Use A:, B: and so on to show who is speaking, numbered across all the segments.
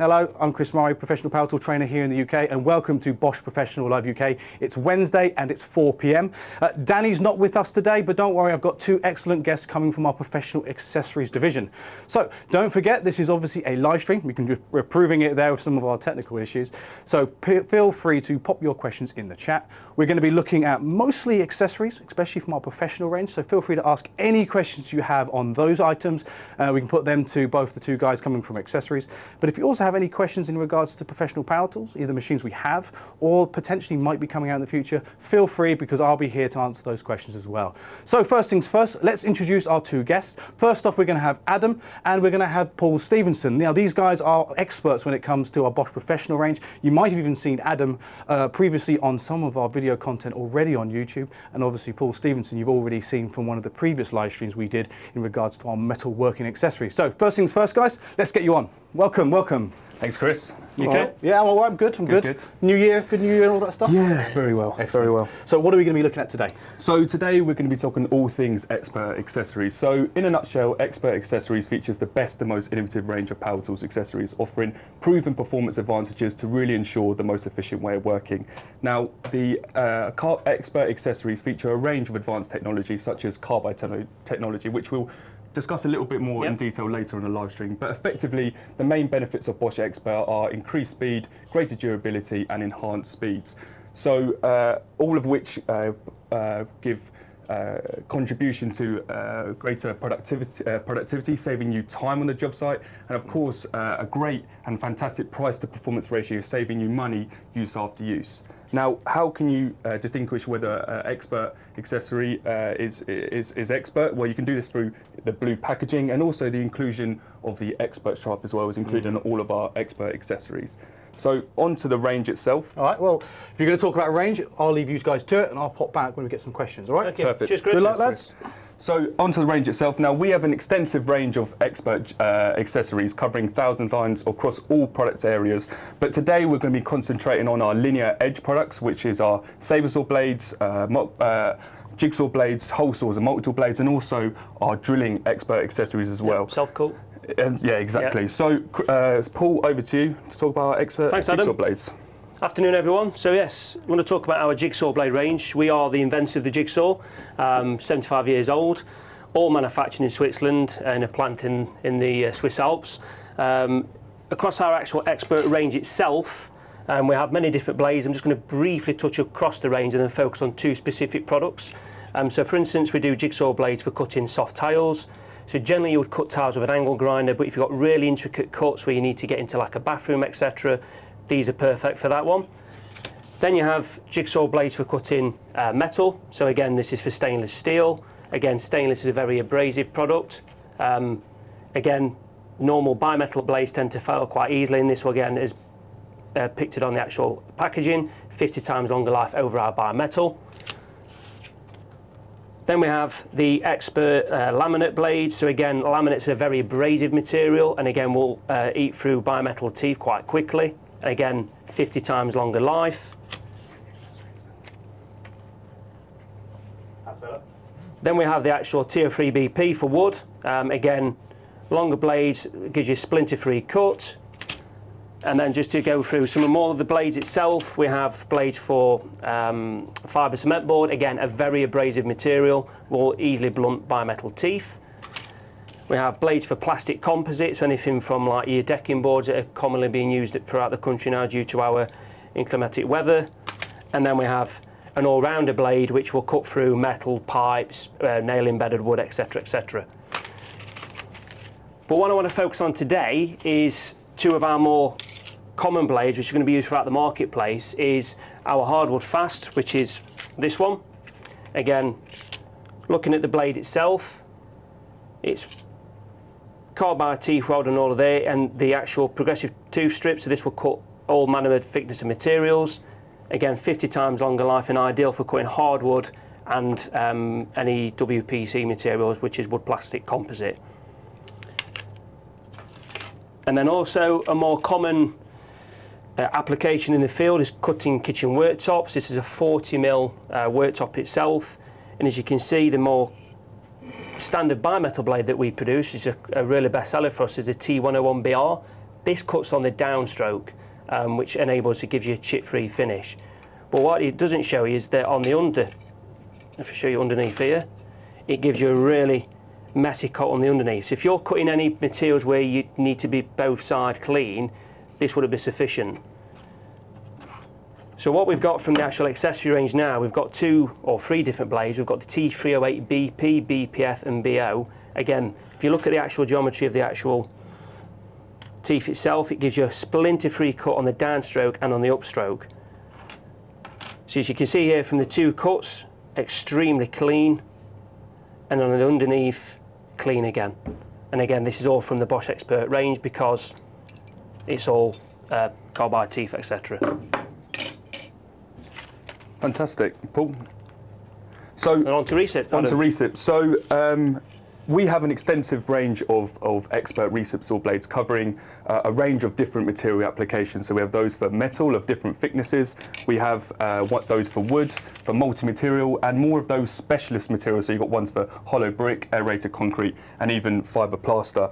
A: Hello, I'm Chris Murray, professional power tool trainer here in the UK, and welcome to Bosch Professional Live UK. It's Wednesday and it's 4 p.m. Danny's not with us today, but don't worry, I've got two excellent guests coming from our professional accessories division. So don't forget, this is obviously a live stream. We're proving it there with some of our technical issues. So feel free to pop your questions in the chat. We're going to be looking at mostly accessories, especially from our professional range. So feel free to ask any questions you have on those items. We can put them to both the two guys coming from accessories. But if you also have any questions in regards to professional power tools, either machines we have or potentially might be coming out in the future, feel free, because I'll be here to answer those questions as well. So first things first, let's introduce our two guests. First off, we're going to have Adam and we're going to have Paul Stevenson. Now these guys are experts when it comes to our Bosch Professional range. You might have even seen Adam previously on some of our video content already on YouTube, and obviously Paul Stevenson you've already seen from one of the previous live streams we did in regards to our metal working accessories. So first things first, guys, let's get you on. Welcome, welcome.
B: Thanks, Chris.
A: You okay? Right. Yeah, I'm all right. I'm good. I'm good. New year, good New Year, and all that stuff.
B: Yeah, very well.
A: Excellent.
B: Very well.
A: So, what are we going to be looking at today?
B: So today we're going to be talking all things expert accessories. So, in a nutshell, expert accessories features the best and most innovative range of power tools accessories, offering proven performance advantages to really ensure the most efficient way of working. Now, the expert accessories feature a range of advanced technology, such as carbide technology, which we'll discuss a little bit more in detail later on the live stream. But effectively, the main benefits of Bosch Expert are increased speed, greater durability, and enhanced speeds. So all of which give contribution to greater productivity, saving you time on the job site, and of course a great and fantastic price to performance ratio, saving you money use after use. Now, how can you distinguish whether an expert accessory is expert? Well, you can do this through the blue packaging, and also the inclusion of the expert stripe as well is included in all of our expert accessories. So onto the range itself.
A: All right, well, if you're going to talk about range, I'll leave you guys to it, and I'll pop back when we get some questions, all right?
B: Okay. Perfect.
A: Cheers, Chris. Good luck, lads.
B: So onto the range itself. Now, we have an extensive range of expert accessories covering thousands of lines across all product areas. But today we're going to be concentrating on our linear edge products, which is our saber saw blades, jigsaw blades, hole saws and multi-tool blades, and also our drilling expert accessories as well.
C: Self-coat.
B: Yeah, exactly. So, Paul, over to you to talk about our expert jigsaw blades.
C: Afternoon, everyone. So yes, I want to talk about our jigsaw blade range. We are the inventors of the jigsaw, 75 years old, all manufactured in Switzerland in a plant in the Swiss Alps. Across our actual expert range itself, we have many different blades. I'm just going to briefly touch across the range and then focus on two specific products. So for instance, we do jigsaw blades for cutting soft tiles. So generally you would cut tiles with an angle grinder, but if you've got really intricate cuts where you need to get into like a bathroom, etc., these are perfect for that one. Then you have jigsaw blades for cutting metal. So again, this is for stainless steel. Again, stainless is a very abrasive product. Again, normal bimetal blades tend to fail quite easily, and this one again is pictured on the actual packaging, 50 times longer life over our bimetal. Then we have the expert laminate blades. So again, laminate's a very abrasive material, and again will eat through bimetal teeth quite quickly. Again, 50 times longer life. Then we have the actual Tier 3 BP for wood. Again, longer blades, gives you a splinter-free cut. And then just to go through some more of the blades itself, we have blades for fibre cement board. Again, a very abrasive material, will easily blunt bimetal teeth. We have blades for plastic composites, anything from like your decking boards that are commonly being used throughout the country now due to our inclement weather. And then we have an all-rounder blade which will cut through metal, pipes, nail-embedded wood, etc., etc. But what I want to focus on today is two of our more common blades which are going to be used throughout the marketplace, is our hardwood fast, which is this one. Again, looking at the blade itself, it's carbide teeth weld and all of that, and the actual progressive tooth strips, so this will cut all manner of thickness of materials. Again, 50 times longer life and ideal for cutting hardwood and any WPC materials, which is wood plastic composite. And then also a more common application in the field is cutting kitchen worktops. This is a 40mm worktop itself, and as you can see, the more standard bimetal blade that we produce is a really best seller for us is a T101BR. this cuts on the downstroke, which enables, it gives you a chip-free finish. But what it doesn't show you is that on the if I show you underneath here, it gives you a really messy cut on the underneath. So if you're cutting any materials where you need to be both sides clean, this would have been sufficient. So what we've got from the actual accessory range now, we've got 2 or 3 different blades. We've got the T308 BP, BPF and BO. Again, if you look at the actual geometry of the actual teeth itself, it gives you a splinter-free cut on the downstroke and on the upstroke. So as you can see here from the 2 cuts, extremely clean, and on the underneath, clean again. And again, this is all from the Bosch Expert range because it's all carbide teeth, etc.
B: Fantastic, Paul. So
C: And on to RECIP.
B: On to RECIP. So we have an extensive range of expert RECIP saw blades covering a range of different material applications. So we have those for metal of different thicknesses. We have those for wood, for multi-material, and more of those specialist materials. So you've got ones for hollow brick, aerated concrete, and even fibre plaster.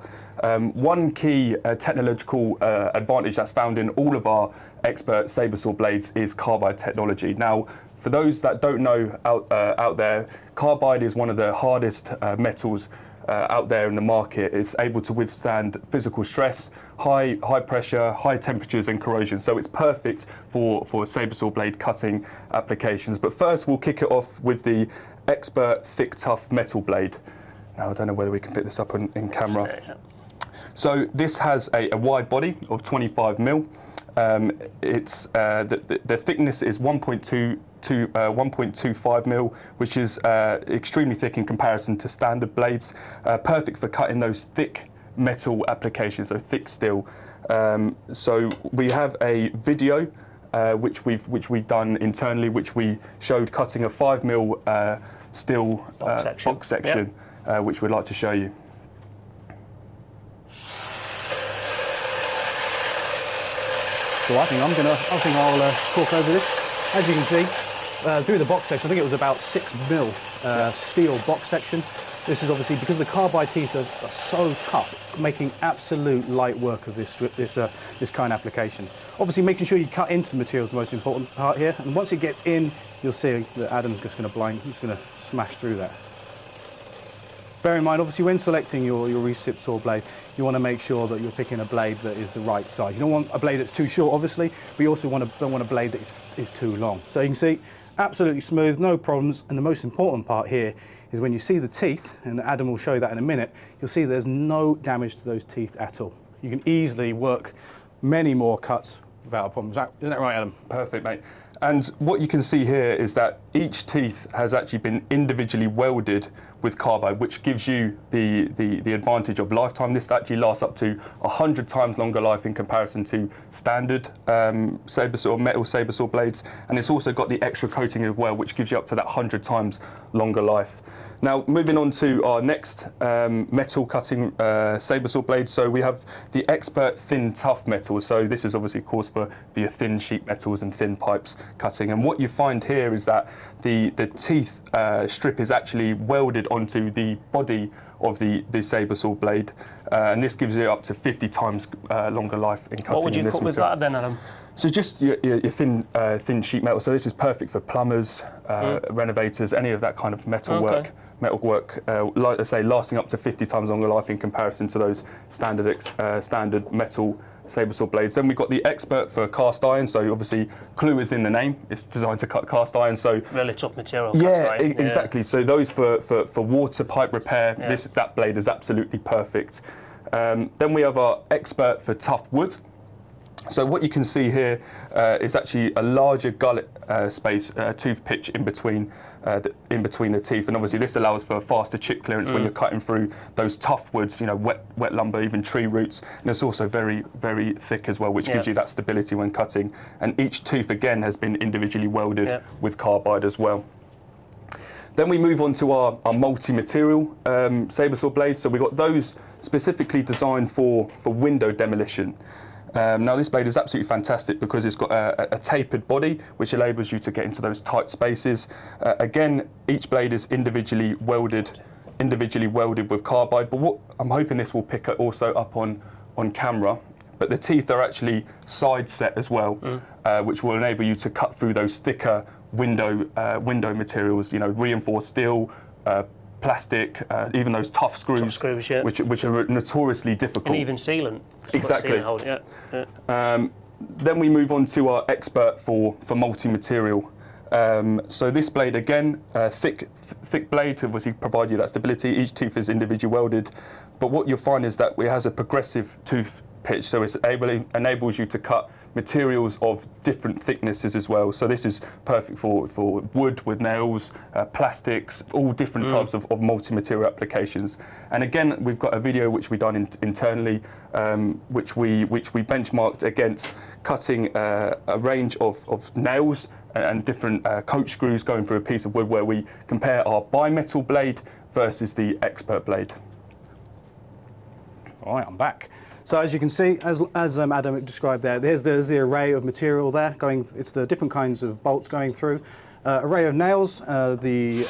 B: One key technological advantage that's found in all of our expert sabre saw blades is carbide technology. Now, for those that don't know out there, carbide is one of the hardest metals out there in the market. It's able to withstand physical stress, high pressure, high temperatures and corrosion. So it's perfect for sabre saw blade cutting applications. But first we'll kick it off with the expert thick tough metal blade. Now I don't know whether we can pick this up in camera. So this has a wide body of 25 mil. It's the thickness is 1.25 mil, which is extremely thick in comparison to standard blades. Perfect for cutting those thick metal applications, so thick steel. So we have a video which we've done internally, which we showed cutting a 5 mil steel box section, yep. Which we'd like to show you.
A: So I think I'll talk over this. As you can see, through the box section, I think it was about 6 mil steel box section. This is obviously because the carbide teeth are so tough, it's making absolute light work of this kind of application. Obviously, making sure you cut into the material is the most important part here. And once it gets in, you'll see that Adam's just going to smash through that. Bear in mind, obviously, when selecting your RECIP saw blade, you want to make sure that you're picking a blade that is the right size. You don't want a blade that's too short, obviously, but you also don't want a blade that is too long. So you can see, absolutely smooth, no problems. And the most important part here is when you see the teeth, and Adam will show you that in a minute, you'll see there's no damage to those teeth at all. You can easily work many more cuts without a problem. Isn't that right, Adam?
B: Perfect, mate. And what you can see here is that each teeth has actually been individually welded with carbide, which gives you the advantage of lifetime. This actually lasts up to 100 times longer life in comparison to standard metal sabre saw blades. And it's also got the extra coating as well, which gives you up to that 100 times longer life. Now, moving on to our next metal cutting sabre saw blade. So we have the expert thin tough metal. So this is obviously, of course, for your thin sheet metals and thin pipes cutting. And what you find here is that the teeth strip is actually welded onto the body of the sabre saw blade, and this gives you up to 50 times longer life in cutting.
C: What would you cut with that then, Adam?
B: So just your thin sheet metal. So this is perfect for plumbers, renovators, any of that kind of metal work. Like I say, lasting up to 50 times longer life in comparison to those standard metal sabre saw blades. Then we've got the expert for cast iron. So obviously, clue is in the name. It's designed to cut cast iron. So
C: really tough material.
B: Yeah, exactly. So those for water pipe repair. Yeah. That blade is absolutely perfect. Then we have our expert for tough wood. So what you can see here is actually a larger gullet space, tooth pitch in between the teeth, and obviously this allows for faster chip clearance when you're cutting through those tough woods, wet lumber, even tree roots. And it's also very, very thick as well, which gives you that stability when cutting. And each tooth again has been individually welded with carbide as well. Then we move on to our multi-material sabre saw blades. So we've got those specifically designed for window demolition. Now this blade is absolutely fantastic because it's got a tapered body which enables you to get into those tight spaces. Again, each blade is individually welded with carbide, but what I'm hoping this will pick also up on camera. but the teeth are actually side set as well, which will enable you to cut through those thicker window materials, you know, reinforced steel, plastic, even those tough screws,
C: yeah.
B: which are notoriously difficult.
C: And even sealant.
B: Exactly.
C: Sealant hold,
B: Then we move on to our expert for multi-material. So this blade again, thick blade to obviously provide you that stability. Each tooth is individually welded, but what you'll find is that it has a progressive tooth pitch, so it enables you to cut materials of different thicknesses as well. So this is perfect for wood with nails, plastics, all different types of multi-material applications. And again, we've got a video which we've done internally, which we benchmarked against cutting a range of nails and different coach screws going through a piece of wood, where we compare our bimetal blade versus the expert blade.
A: All right, I'm back. So as you can see, as Adam described there, there's the array of material there going. It's the different kinds of bolts going through, array of nails, the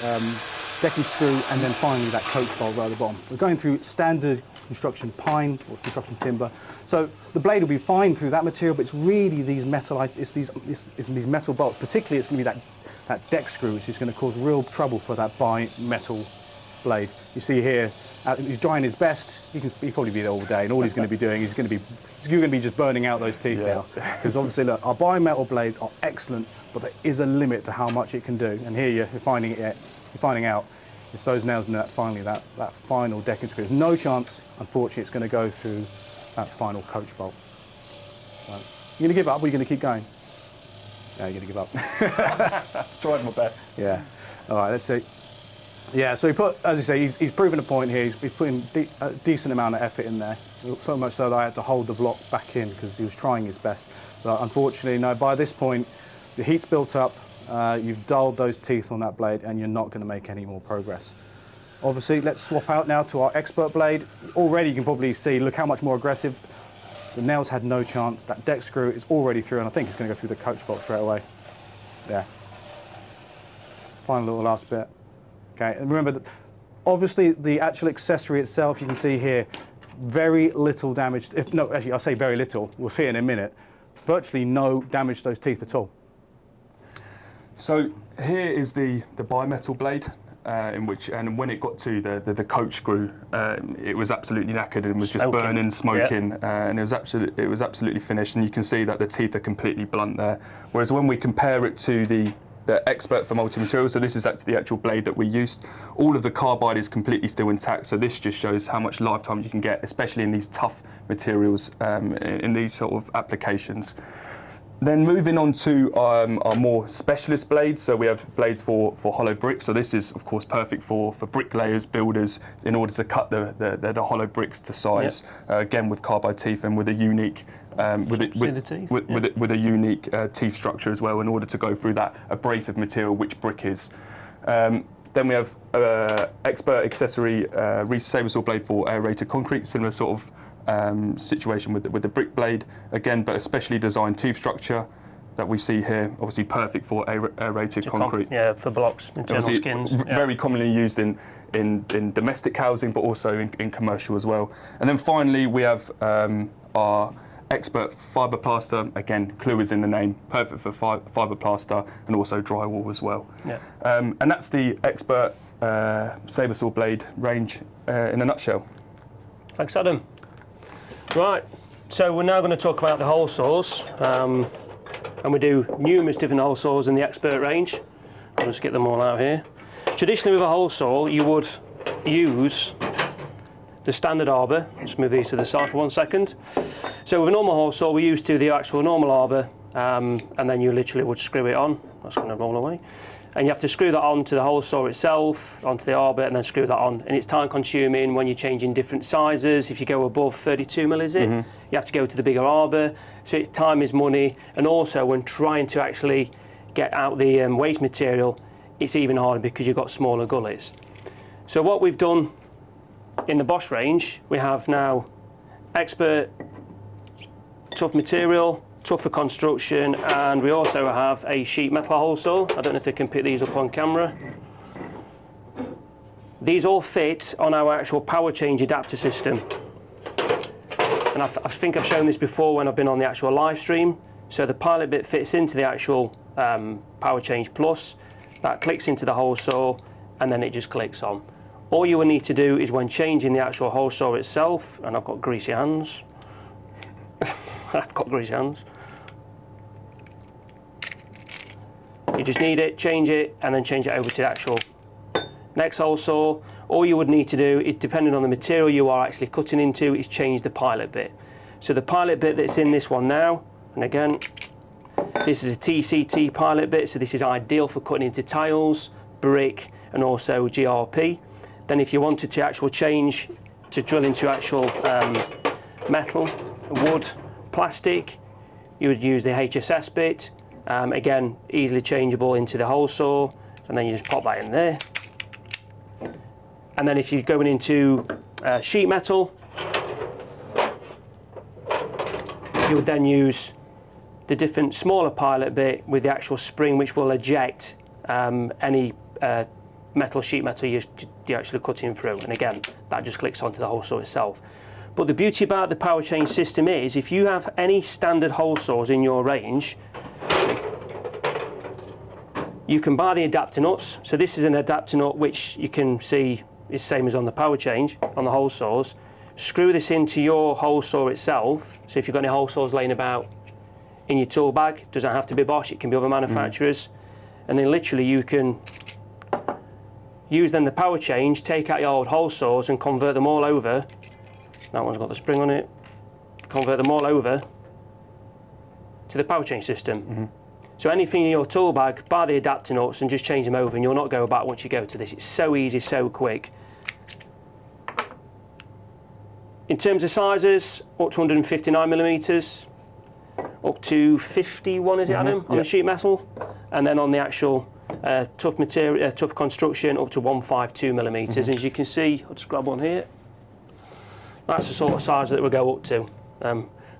A: decking screw, and then finally that coach bolt right at the bottom. We're going through standard construction pine or construction timber. So the blade will be fine through that material, but it's really these metal, it's these metal bolts. Particularly, it's going to be that deck screw, which is going to cause real trouble for that bimetal blade. You see here, he's trying his best. He'll probably be there all day, and all he's going to be doing is you're going to be just burning out those teeth now. Because obviously, look, our bimetal blades are excellent, but there is a limit to how much it can do. And here you're finding out it's those nails and that final decking screw. There's no chance, unfortunately, it's going to go through that final coach bolt. Right. You going to give up, or are you going to keep going? Yeah, you're going to give up.
B: Tried my best.
A: Yeah. All right, let's see. Yeah, so as you say, he's proven a point here. He's putting a decent amount of effort in there, so much so that I had to hold the block back in because he was trying his best. But unfortunately, no, by this point, the heat's built up, you've dulled those teeth on that blade, and you're not going to make any more progress. Obviously, let's swap out now to our expert blade. Already you can probably see, look how much more aggressive. The nails had no chance. That deck screw is already through, and I think it's going to go through the coach bolt straight away. Yeah. Final little last bit. Okay, and remember that obviously the actual accessory itself, you can see here, very little damage. No, actually, I'll say very little. We'll see in a minute. Virtually no damage to those teeth at all.
B: So here is the bimetal blade, and when it got to the coach screw, it was absolutely knackered and was just burning, smoking, and it was absolutely finished. And you can see that the teeth are completely blunt there. Whereas when we compare it to the expert for multi-material, so this is actually the actual blade that we used, all of the carbide is completely still intact, so this just shows how much lifetime you can get, especially in these tough materials, in these sort of applications. Then moving on to our more specialist blades, so we have blades for hollow bricks. So this is of course perfect for bricklayers, builders, in order to cut the hollow bricks to size. Yep. Again with carbide teeth and with a unique with a unique teeth structure as well, in order to go through that abrasive material which brick is. Then we have expert accessory saber saw blade for aerated concrete, similar sort of situation with the brick blade again, but a specially designed tooth structure that we see here, obviously perfect for aerated concrete.
C: Yeah, for blocks, internal skins.
B: Very commonly used in domestic housing, but also in commercial as well. And then finally we have our expert fibre plaster. Again, clue is in the name, perfect for fibre plaster and also drywall as well.
C: Yeah.
B: And that's the expert saber saw blade range in a nutshell.
C: Thanks, Adam. Right, so we're now going to talk about the hole saws, and we do numerous different hole saws in the expert range. I'll just get them all out here. Traditionally with a hole saw, you would use the standard arbor. Just move these to the side for 1 second. So with a normal hole saw, we used to the actual normal arbor, and then you literally would screw it on. That's going to roll away. And you have to screw that onto the hole saw itself, onto the arbor, and then screw that on. And it's time consuming when you're changing different sizes. If you go above 32mm, is it? Mm-hmm. You have to go to the bigger arbor. So time is money. And also when trying to actually get out the waste material, it's even harder because you've got smaller gullies. So what we've done in the Bosch range, we have now expert tough material, tougher construction, and we also have a sheet metal hole saw. I don't know if they can pick these up on camera. These all fit on our actual power change adapter system. And I think I've shown this before when I've been on the actual live stream. So the pilot bit fits into the actual Power Change Plus. That clicks into the hole saw, and then it just clicks on. All you will need to do is when changing the actual hole saw itself, and I've got greasy hands. I've got greasy hands. You just need it, change it, and then change it over to the actual next hole saw. All you would need to do, depending on the material you are actually cutting into, is change the pilot bit. So the pilot bit that's in this one now, and again, this is a TCT pilot bit, so this is ideal for cutting into tiles, brick, and also GRP. Then if you wanted to actually change to drill into actual metal, wood, plastic, you would use the HSS bit. Again, easily changeable into the hole saw, and then you just pop that in there. And then if you're going into sheet metal, you would then use the different smaller pilot bit with the actual spring, which will eject any sheet metal you're actually cutting through. And again, that just clicks onto the hole saw itself. But the beauty about the Power Change system is, if you have any standard hole saws in your range, you can buy the adapter nuts. So this is an adapter nut which you can see is same as on the Power Change, on the hole saws. Screw this into your hole saw itself. So if you've got any hole saws laying about in your tool bag, it doesn't have to be Bosch, it can be other manufacturers. And then literally you can use then the Power Change, take out your old hole saws and convert them all over. That one's got the spring on it. Convert them all over to the Power Change system. So anything in your tool bag, buy the adapter nuts and just change them over, and you'll not go back once you go to this. It's so easy, so quick. In terms of sizes, up to 159mm, up to 51, is it, Adam, on the sheet metal, and then on the actual tough material, tough construction, up to 152mm. And as you can see, I'll just grab one here. That's the sort of size that we'll go up to.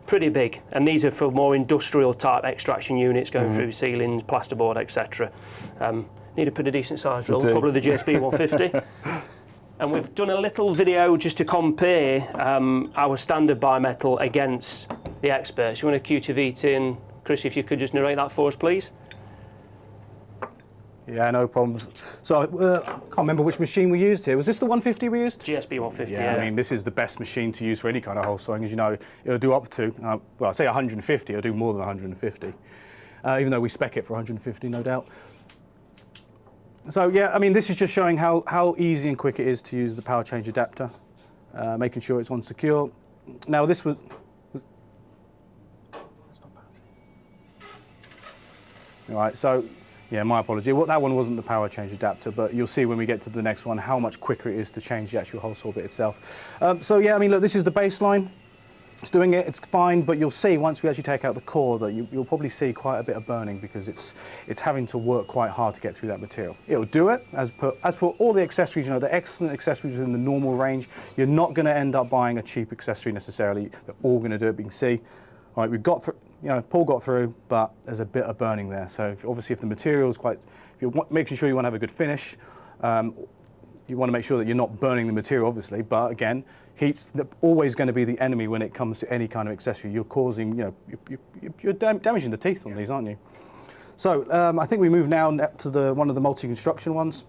C: Pretty big, and these are for more industrial type extraction units going through ceilings, plasterboard, etc. Need a pretty decent size drill, probably the GSB 150. And we've done a little video just to compare our standard bimetal against the experts. You want to cue to VT, and Chris, if you could just narrate that for us, please.
A: Yeah, no problems. So I can't remember which machine we used here. Was this the 150 we used?
C: GSB 150,
A: yeah. I mean, this is the best machine to use for any kind of hole sawing. As you know, it'll do up to, well, I say 150, it'll do more than 150. Even though we spec it for 150, no doubt. So yeah, I mean, this is just showing how easy and quick it is to use the Power Change adapter, making sure it's on secure. Now this was all right, so yeah, my apology. Well, that one wasn't the Power Change adapter, but you'll see when we get to the next one how much quicker it is to change the actual hole saw bit itself. So yeah, I mean, look, this is the baseline. It's doing it, it's fine, but you'll see once we actually take out the core that you'll probably see quite a bit of burning because it's having to work quite hard to get through that material. It'll do it, as per all the accessories, you know, the excellent accessories within the normal range. You're not going to end up buying a cheap accessory necessarily. They're all going to do it, but you can see, all right, we've got through, you know, Paul got through, but there's a bit of burning there. So obviously if the material is if you're making sure you want to have a good finish, you want to make sure that you're not burning the material, obviously, but again, heat's always going to be the enemy when it comes to any kind of accessory. You're causing, you know, you're damaging the teeth on these, aren't you? So I think we move now to one of the multi-construction ones.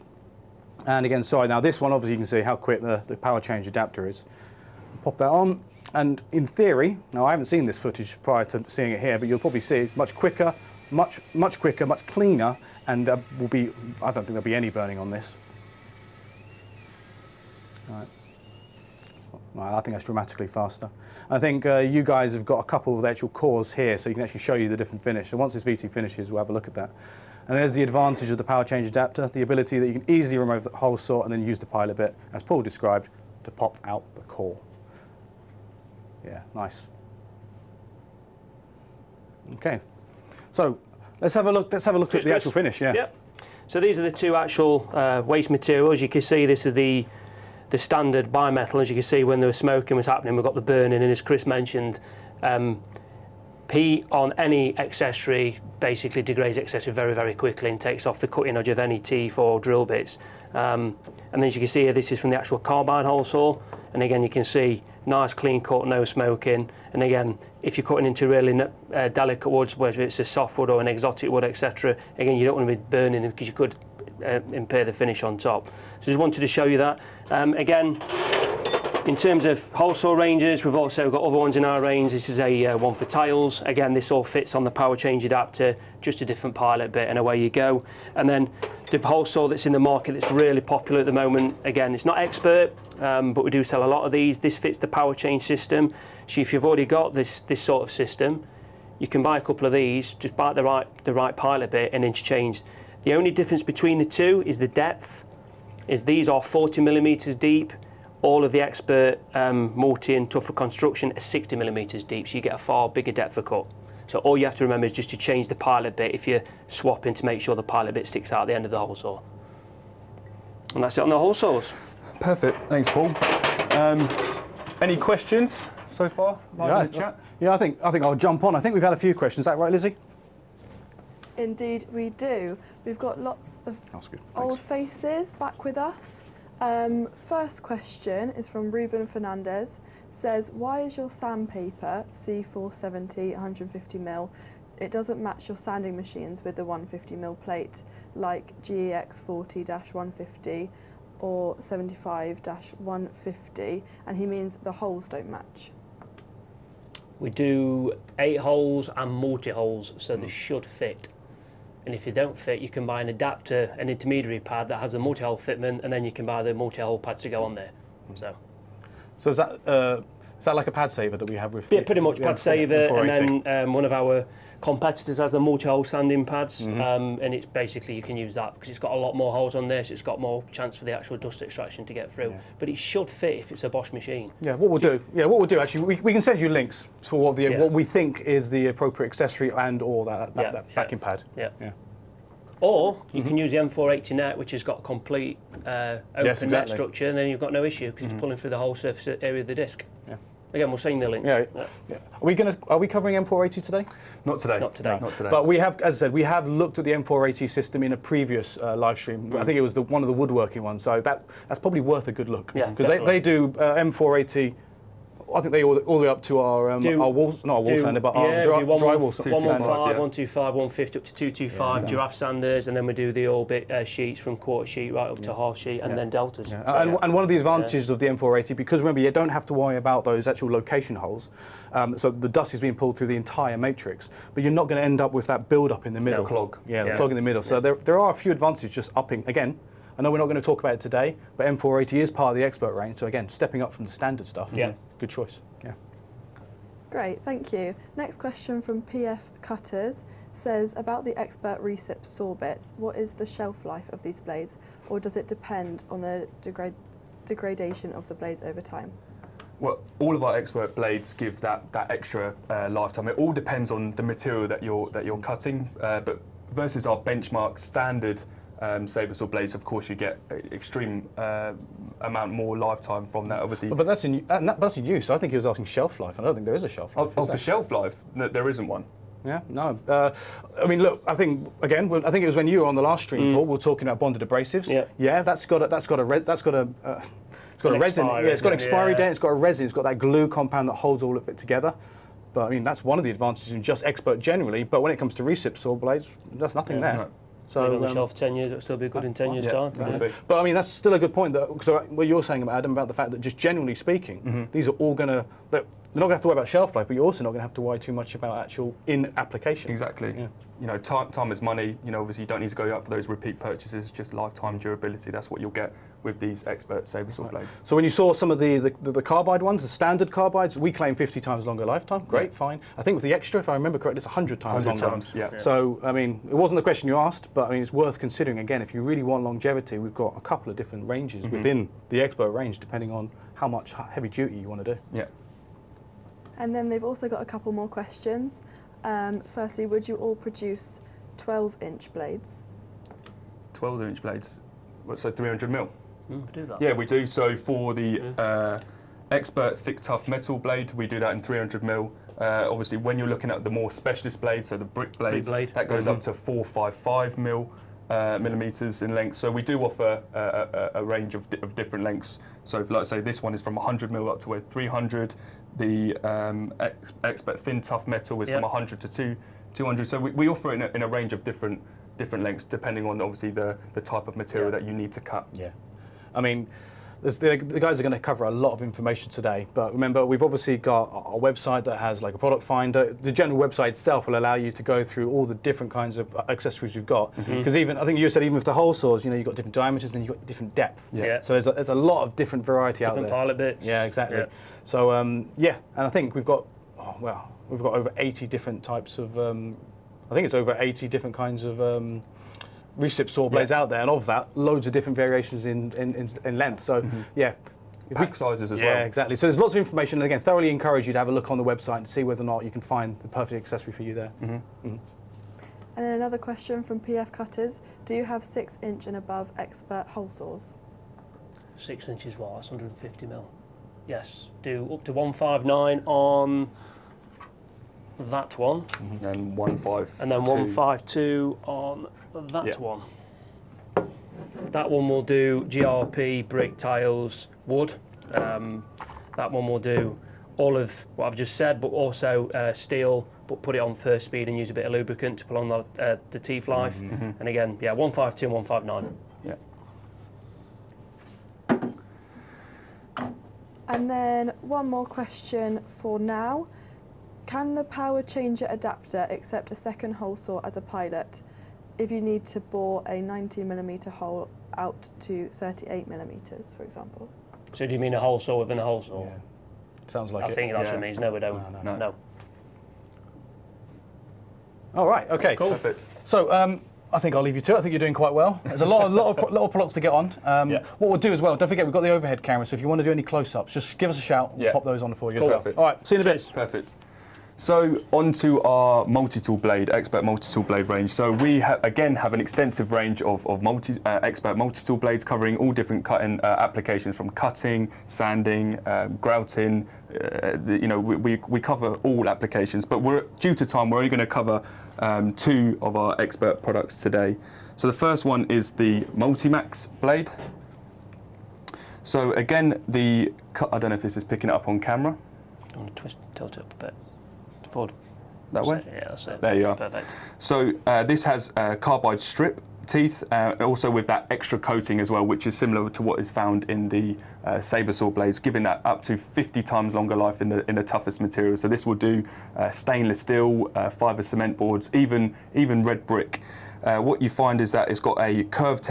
A: And again, sorry, now this one, obviously you can see how quick the Power Change adapter is. Pop that on, and in theory, now I haven't seen this footage prior to seeing it here, but you'll probably see it much quicker, much quicker, much cleaner, and I don't think there'll be any burning on this. All right. Well, I think that's dramatically faster. I think you guys have got a couple of the actual cores here, so you can actually show you the different finish. So once this VT finishes, we'll have a look at that. And there's the advantage of the Power Change adapter, the ability that you can easily remove the hole saw and then use the pilot bit, as Paul described, to pop out the core. Yeah, nice. Okay, so let's have a look at the actual finish. Yeah.
C: Yep. So these are the two actual waste materials. You can see this is the standard bimetal. As you can see, when the smoking was happening, we've got the burning, and as Chris mentioned, peat on any accessory basically degrades the accessory very, very quickly and takes off the cutting edge of any teeth or drill bits. And then as you can see here, this is from the actual carbide hole saw, and again you can see nice clean cut, no smoking. And again, if you're cutting into really delicate woods, whether it's a softwood or an exotic wood, etc., again, you don't want to be burning them because you could impair the finish on top. So just wanted to show you that. Again, in terms of hole saw ranges, we've also got other ones in our range. This is a one for tiles. Again, this all fits on the power change adapter, just a different pilot bit, and away you go. And then the hole saw that's in the market that's really popular at the moment, again, it's not expert, but we do sell a lot of these. This fits the power change system. So if you've already got this sort of system, you can buy a couple of these, just buy the right pilot bit and interchange. The only difference between the two is the depth. Is these are 40 millimeters deep. All of the expert multi and tougher construction are 60 millimeters deep, so you get a far bigger depth of cut. So all you have to remember is just to change the pilot bit if you're swapping to make sure the pilot bit sticks out at the end of the hole saw. And that's it on the hole saws.
B: Perfect, thanks Paul. Any questions so far live in the chat?
A: Yeah, I think I'll jump on. I think we've had a few questions. Is that right, Lizzie?
D: Indeed we do. We've got lots of
A: Good.
D: old faces back with us. First question is from Ruben Fernandez. Says, why is your sandpaper C470 150mm? It doesn't match your sanding machines with the 150mm plate like GEX 40-150 or 75-150, and he means the holes don't match.
C: We do 8 holes and multi-holes, so they should fit. And if they don't fit, you can buy an adapter, an intermediary pad that has a multi-hole fitment, and then you can buy the multi-hole pads to go on there.
A: So is that like a pad saver that we have with?
C: Yeah, pretty much pad saver, and then one of our competitors has the multi-hole sanding pads, and it's basically you can use that because it's got a lot more holes on there, so it's got more chance for the actual dust extraction to get through. But it should fit if it's a Bosch machine. Yeah, what we'll do actually, we can send you links for what we think is the appropriate accessory and or that backing pad. Yeah. Or you can use the M480 net, which has got a complete open net structure, and then you've got no issue because it's pulling through the whole surface area of the disc. Again, we'll send you the links.
A: Are we covering M480 today?
B: Not today.
C: Not today.
B: Not today.
A: But we have, as I said, we have looked at the M480 system in a previous live stream. I think it was one of the woodworking ones. So that's probably worth a good look.
C: Yeah,
A: because they do M480. I think they all the way up to our walls, not our wall sander, but our drywall.
C: 115, 125, 150 up to 225 giraffe sanders, and then we do the all bit sheets from quarter sheet right up to half sheet, and then deltas.
A: And one of the advantages of the M480, because remember you don't have to worry about those actual location holes, so the dust is being pulled through the entire matrix, but you're not going to end up with that build up in the middle.
B: Clog.
A: The clog in the middle. So there are a few advantages just upping again. I know we're not going to talk about it today, but M480 is part of the expert range. So again, stepping up from the standard stuff. Good choice.
D: Great, thank you. Next question from PF Cutters says, about the expert RECIP saw bits, what is the shelf life of these blades, or does it depend on the degradation of the blades over time?
B: Well, all of our expert blades give that extra lifetime. It all depends on the material that you're cutting, but versus our benchmark standard saber saw blades, of course, you get extreme amount more lifetime from that. Obviously,
A: but that's in use. I think he was asking shelf life, and I don't think there is a shelf life.
B: For shelf life, there isn't one.
A: Yeah, no. I mean, look. I think again. I think it was when you were on the last stream, Paul. We were talking about bonded abrasives. Yeah, that's got a resin. It's got expiry date. It's got a resin. It's got that glue compound that holds all of it together. But I mean, that's one of the advantages in just expert generally. But when it comes to RECIP saw blades, there's nothing there.
B: No.
C: So on the shelf 10 years, it'll still be good in 10 years' time.
A: But I mean, that's still a good point. So what you're saying about Adam, about the fact that just generally speaking, these are all going to. They're not going to have to worry about shelf life, but you're also not going to have to worry too much about actual in application.
B: Exactly. Yeah. You know, time is money. You know, obviously you don't need to go out for those repeat purchases. Just lifetime durability. That's what you'll get with these expert saber saw blades.
A: So when you saw some of the carbide ones, the standard carbides, we claim 50 times longer lifetime. Great, fine. I think with the extra, if I remember correctly, it's 100 times longer.
B: 100 times, yeah.
A: So I mean, it wasn't the question you asked, but I mean, it's worth considering. Again, if you really want longevity, we've got a couple of different ranges within the expert range, depending on how much heavy duty you want to do.
B: Yeah.
D: And then they've also got a couple more questions. Firstly, would you all produce 12-inch blades?
B: 12-inch blades? So 300 mil?
C: We do that.
B: Yeah, we do. So for the expert thick tough metal blade, we do that in 300 mil. Obviously, when you're looking at the more specialist blades, so the brick blades, that goes up to 455 mil. millimeters in length. So we do offer a range of different lengths. So if, like say, this one is from 100 mil up to 300. The expert thin tough metal is from 100 to 200. So we offer it in a range of different lengths, depending on obviously the type of material that you need to cut.
A: Yeah, I mean, the guys are going to cover a lot of information today, but remember, we've obviously got our website that has like a product finder. The general website itself will allow you to go through all the different kinds of accessories we've got. Because even, I think you said, even with the hole saws, you know, you've got different diameters and you've got different depth.
C: Yeah.
A: So there's a lot of different variety out there.
C: Different pilot bits.
A: Yeah, exactly.
C: Yeah.
A: So yeah, and I think we've got, we've got over 80 different types of, I think it's over 80 different kinds of RECIP saw blades out there, and of that, loads of different variations in length. So yeah.
B: Pack sizes as well.
A: Yeah, exactly. So there's lots of information, and again, thoroughly encourage you to have a look on the website and see whether or not you can find the perfect accessory for you there.
D: And then another question from PF Cutters. Do you have 6-inch and above expert hole saws?
C: 6 inches wide, that's 150 mil. Yes, do up to 159 on that one.
B: And 152.
C: And then 152 on that one. That one will do GRP, brick, tiles, wood. That one will do all of what I've just said, but also steel, but put it on first speed and use a bit of lubricant to prolong the teeth life. And again, yeah, 152 and 159.
B: Yeah.
D: And then one more question for now. Can the power changer adapter accept a second hole saw as a pilot if you need to bore a 90mm hole out to 38mm, for example?
C: So do you mean a hole saw within a hole saw?
A: Yeah. Sounds like
C: I think that's what it means. No, we don't. No.
A: All right. Okay.
B: Cool. Perfect.
A: So I think I'll leave you to it. I think you're doing quite well. There's a lot of products to get on. What we'll do as well, don't forget we've got the overhead camera, so if you want to do any close-ups, just give us a shout. We'll pop those on for you.
B: Cool.
A: As well.
B: Perfect.
A: All right. See you in a bit.
B: Perfect. So onto our multi-tool blade, expert multi-tool blade range. So we again have an extensive range of expert multi-tool blades covering all different cutting applications, from cutting, sanding, grouting. You know, we cover all applications. But due to time, we're only going to cover 2 of our expert products today. So the first one is the MULTIMAX blade. So again, I don't know if this is picking it up on camera.
C: I'm going to tilt it up a bit. Forward.
B: That way?
C: Yeah, that's it.
B: There you are.
C: Perfect.
B: So this has carbide strip teeth, also with that extra coating as well, which is similar to what is found in the saber saw blades, giving that up to 50 times longer life in the toughest material. So this will do stainless steel, fibre cement boards, even red brick. What you find is that it's got a curved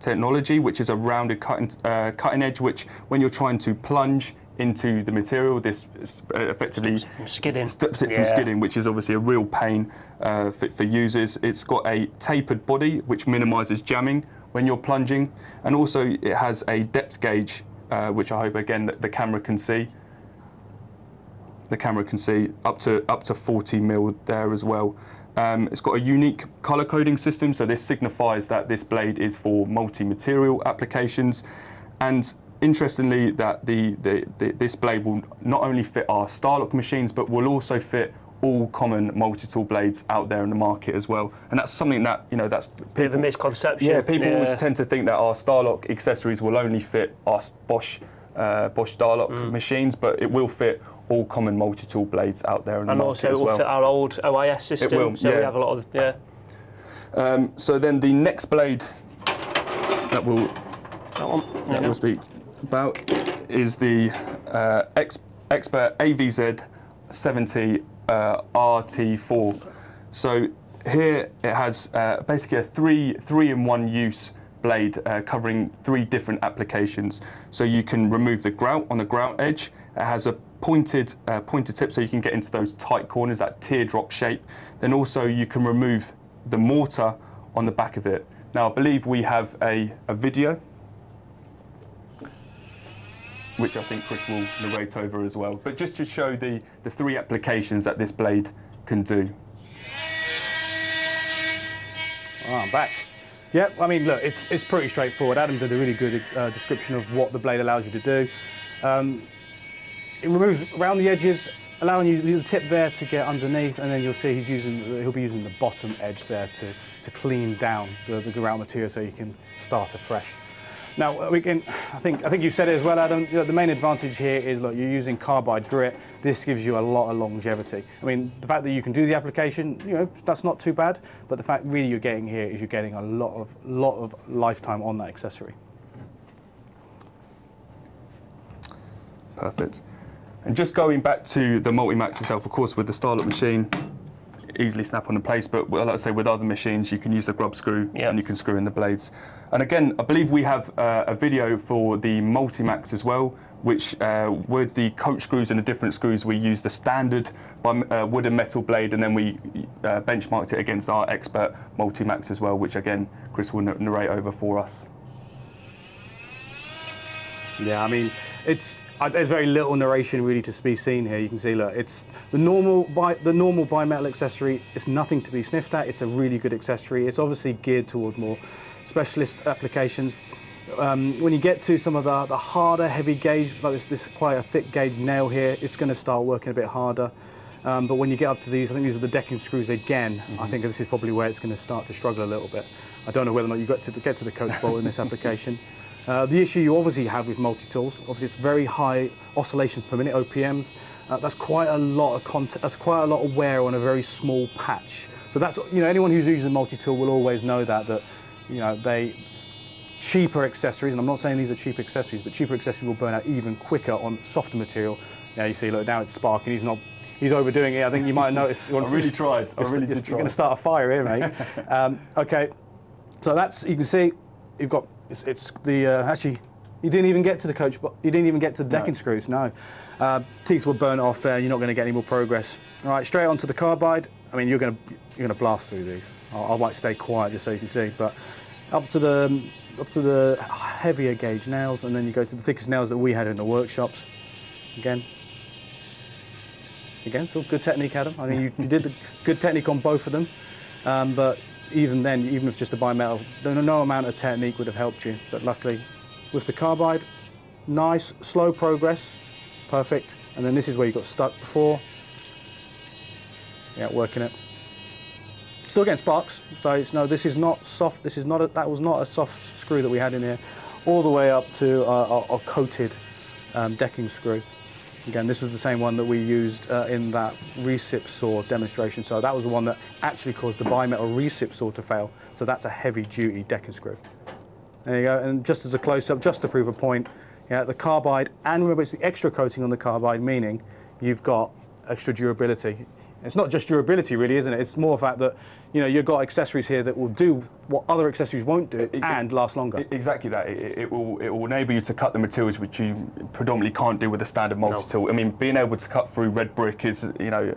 B: technology, which is a rounded cutting edge, which when you're trying to plunge into the material, this effectively stops it from skidding, which is obviously a real pain for users. It's got a tapered body, which minimises jamming when you're plunging, and also it has a depth gauge, which I hope again that the camera can see. The camera can see up to 40 mil there as well. It's got a unique colour coding system, so this signifies that this blade is for multi-material applications. And interestingly, that this blade will not only fit our Starlock machines, but will also fit all common multi-tool blades out there in the market as well. And that's something that, you know, that's
C: bit of a misconception.
B: Yeah, people always tend to think that our Starlock accessories will only fit our Bosch Starlock machines, but it will fit all common multi-tool blades out there in the market as well.
C: And also it will fit our old OIS system.
B: It will,
C: so we have a lot of,
B: so then the next blade that we'll speak about is the Expert AVZ 70 RT4. So here it has basically a three-in-one use blade covering 3 different applications. So you can remove the grout on the grout edge. It has a pointed tip, so you can get into those tight corners, that teardrop shape. Then also you can remove the mortar on the back of it. Now I believe we have a video, which I think Chris will narrate over as well. But just to show the 3 applications that this blade can do.
A: Oh, I'm back. Yeah, I mean, look, it's pretty straightforward. Adam did a really good description of what the blade allows you to do. It removes around the edges allowing you the tip there to get underneath, and then you'll see he'll be using the bottom edge there to clean down the grout material so you can start afresh. Now, I think you said it as well, Adam. You know, the main advantage here is, look, you're using carbide grit. This gives you a lot of longevity. I mean, the fact that you can do the application, you know, that's not too bad. But the fact really you're getting here is you're getting a lot of lifetime on that accessory.
B: Perfect. And just going back to the MULTIMAX itself, of course, with the Starlock machine, easily snap on in place, but like I say, with other machines, you can use the grub screw and you can screw in the blades. And again, I believe we have a video for the MULTIMAX as well, which with the coach screws and the different screws, we used the standard wood and metal blade, and then we benchmarked it against our expert MULTIMAX as well, which again, Chris will narrate over for us.
A: Yeah, I mean, there's very little narration really to be seen here. You can see, look, it's the normal bimetal accessory. It's nothing to be sniffed at. It's a really good accessory. It's obviously geared towards more specialist applications. When you get to some of the harder, heavy gauge, like this quite a thick gauge nail here, it's going to start working a bit harder. But when you get up to these, I think these are the decking screws again. I think this is probably where it's going to start to struggle a little bit. I don't know whether or not you got to get to the coach bolt in this application. The issue you obviously have with multi-tools, obviously it's very high oscillations per minute, OPMs. That's quite a lot of that's quite a lot of wear on a very small patch. So that's, you know, anyone who's using a multi-tool will always know that you know, cheaper accessories, and I'm not saying these are cheap accessories, but cheaper accessories will burn out even quicker on softer material. Now you see, look, now it's sparking. He's overdoing it. I think you might have noticed.
B: I really tried. I really did try.
A: You're going to start a fire here, mate. Okay, so that's, you can see, you've got. It's the actually, you didn't even get to the coach, but you didn't even get to the decking screws. No, teeth will burn off there. You're not going to get any more progress. All right, straight onto the carbide. I mean, you're going to blast through these. I might stay quiet just so you can see, but up to the heavier gauge nails, and then you go to the thickest nails that we had in the workshops. Again, so good technique, Adam. I mean, you did the good technique on both of them, but even then, even with just a bimetal, no amount of technique would have helped you. But luckily, with the carbide, nice, slow progress, perfect. And then this is where you got stuck before. Yeah, working it. Still getting sparks. So it's, no, this is not soft. This is not that was not a soft screw that we had in here. All the way up to our coated decking screw. Again, this was the same one that we used in that RECIP saw demonstration. So that was the one that actually caused the bimetal RECIP saw to fail. So that's a heavy-duty decking screw. There you go. And just as a close-up, just to prove a point, yeah, the carbide, and remember it's the extra coating on the carbide, meaning you've got extra durability. It's not just durability, really, isn't it? It's more the fact that, you know, you've got accessories here that will do what other accessories won't do and last longer.
B: Exactly that. It will enable you to cut the materials which you predominantly can't do with a standard multi-tool. I mean, being able to cut through red brick is, you know,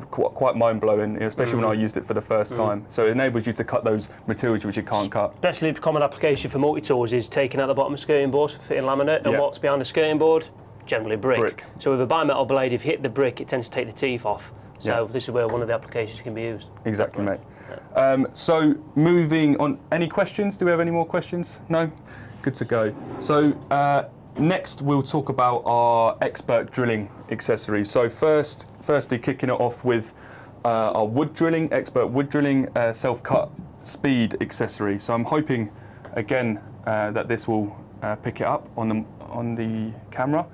B: quite mind-blowing, especially when I used it for the first time. So it enables you to cut those materials which you can't cut.
C: Especially the common application for multi-tools is taking out the bottom of skirting boards for fitting laminate, and what's behind the skirting board? Generally brick. So with a bimetal blade, if you hit the brick, it tends to take the teeth off. So this is where one of the applications can be used.
B: Exactly, mate. So moving on, any questions? Do we have any more questions? No? Good to go. So next we'll talk about our expert drilling accessories. So firstly kicking it off with our wood drilling, expert wood drilling self-cut speed accessory. So I'm hoping again that this will pick it up on the camera.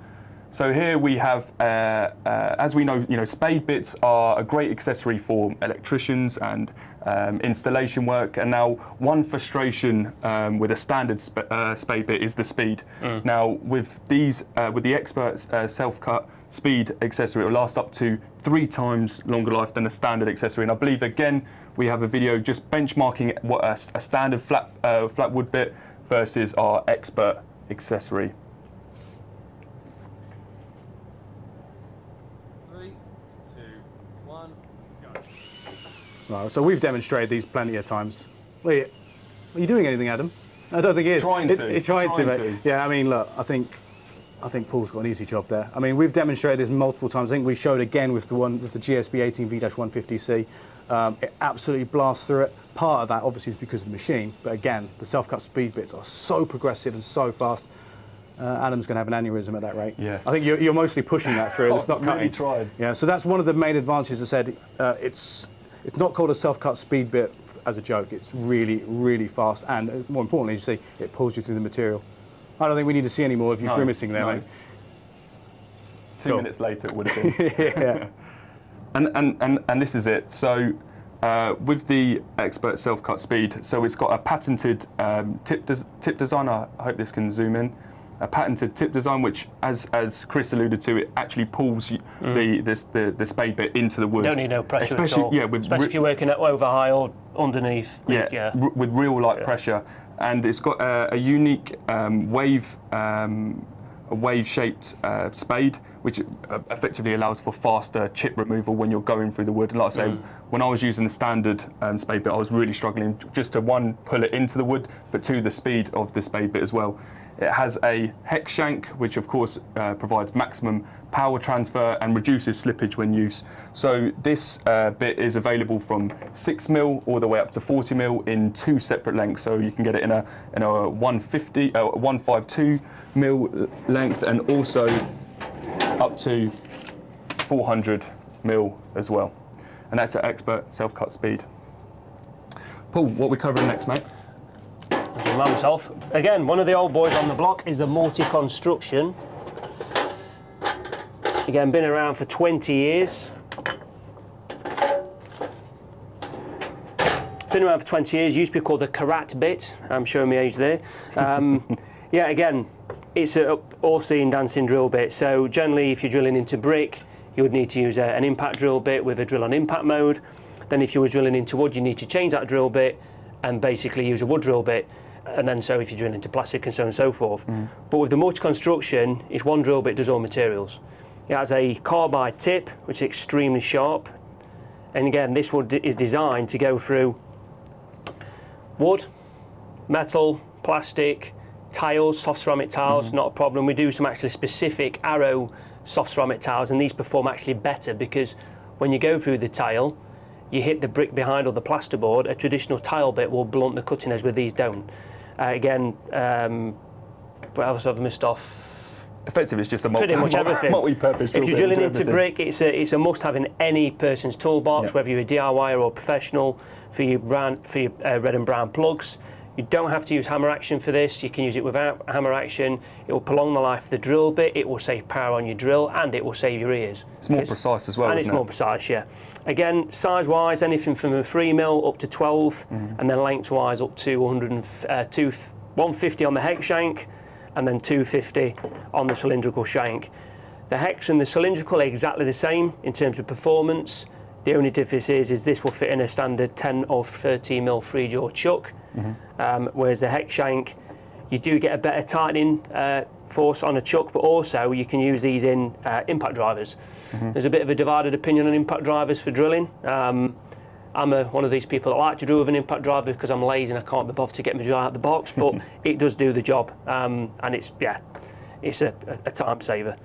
B: So here we have, as we know, spade bits are a great accessory for electricians and installation work. And now, one frustration with a standard spade bit is the speed. Now, with these, with the expert's self-cut speed accessory, it will last up to 3 times longer life than a standard accessory. And I believe again we have a video just benchmarking what a standard flat wood bit versus our expert accessory.
E: 3, 2, 1, go.
A: Right, so we've demonstrated these plenty of times. Wait, are you doing anything, Adam? I don't think he is.
B: Trying to,
A: mate. Yeah, I mean, look, I think Paul's got an easy job there. I mean, we've demonstrated this multiple times. I think we showed again with the one with the GSB 18V-150C. It absolutely blasts through it. Part of that obviously is because of the machine, but again, the self-cut speed bits are so progressive and so fast. Adam's going to have an aneurysm at that rate.
B: Yes.
A: I think you're mostly pushing that through. It's not
B: really
A: cutting.
B: tried.
A: Yeah. So that's one of the main advantages. I said it's not called a self-cut speed bit as a joke. It's really, really fast, and more importantly, as you see, it pulls you through the material. I don't think we need to see any more of you grimacing there, mate.
B: 2 minutes later, it would have been.
A: Yeah.
B: And this is it. So with the Expert Self-Cut Speed, so it's got a patented tip design. I hope this can zoom in. A patented tip design, which, as Chris alluded to, it actually pulls the spade bit into the wood.
C: You don't need no pressure
B: especially,
C: at all.
B: Yeah,
C: especially if you're working at over high or underneath.
B: Yeah, with real light pressure, and it's got a unique wave-shaped spade, which effectively allows for faster chip removal when you're going through the wood. And like I say, when I was using the standard spade bit, I was really struggling just to, one, pull it into the wood, but two, the speed of the spade bit as well. It has a hex shank, which of course provides maximum power transfer and reduces slippage when used. So this bit is available from 6mm all the way up to 40mm in two separate lengths. So you can get it in a 152mm length, and also up to 400mm as well. And that's at Expert Self-Cut Speed. Paul, what are we covering next, mate?
C: Myself. Again, one of the old boys on the block is the MULTICONSTRUCTION. Again, been around for 20 years. Been around for 20 years, used to be called the karat bit. I'm showing my age there. Yeah, again, it's an all-seeing dancing drill bit. So generally, if you're drilling into brick, you would need to use an impact drill bit with a drill on impact mode. Then if you were drilling into wood, you need to change that drill bit and basically use a wood drill bit. And then so if you're drilling into plastic and so on and so forth. But with the MULTICONSTRUCTION, it's one drill bit, does all materials. It has a carbide tip, which is extremely sharp. And again, this wood is designed to go through wood, metal, plastic, tiles, soft ceramic tiles, not a problem. We do some actually specific arrow soft ceramic tiles, and these perform actually better because when you go through the tile, you hit the brick behind or the plasterboard. A traditional tile bit will blunt the cutting edge, where these don't. Again, what else have I missed off?
B: Effectively, it's just a
C: pretty much everything.
B: multi-purpose drill
C: if you're
B: bit.
C: drilling into brick, it's a must-have in any person's toolbox, whether you're a DIY or a professional. For your red and brown plugs, you don't have to use hammer action for this. You can use it without hammer action. It will prolong the life of the drill bit. It will save power on your drill, and it will save your ears.
B: It's more precise as well,
C: and
B: isn't
C: it's more precise, yeah. Again, size-wise, anything from a 3mm up to 12, and then length-wise up to 150 on the hex shank, and then 250 on the cylindrical shank. The hex and the cylindrical are exactly the same in terms of performance. The only difference is this will fit in a standard 10 or 13mm 3-jaw chuck, whereas the hex shank, you do get a better tightening force on a chuck, but also you can use these in impact drivers. There's a bit of a divided opinion on impact drivers for drilling. I'm one of these people that like to drill with an impact driver because I'm lazy and I can't be bothered to get my drill out of the box, but it does do the job, and it's a time saver.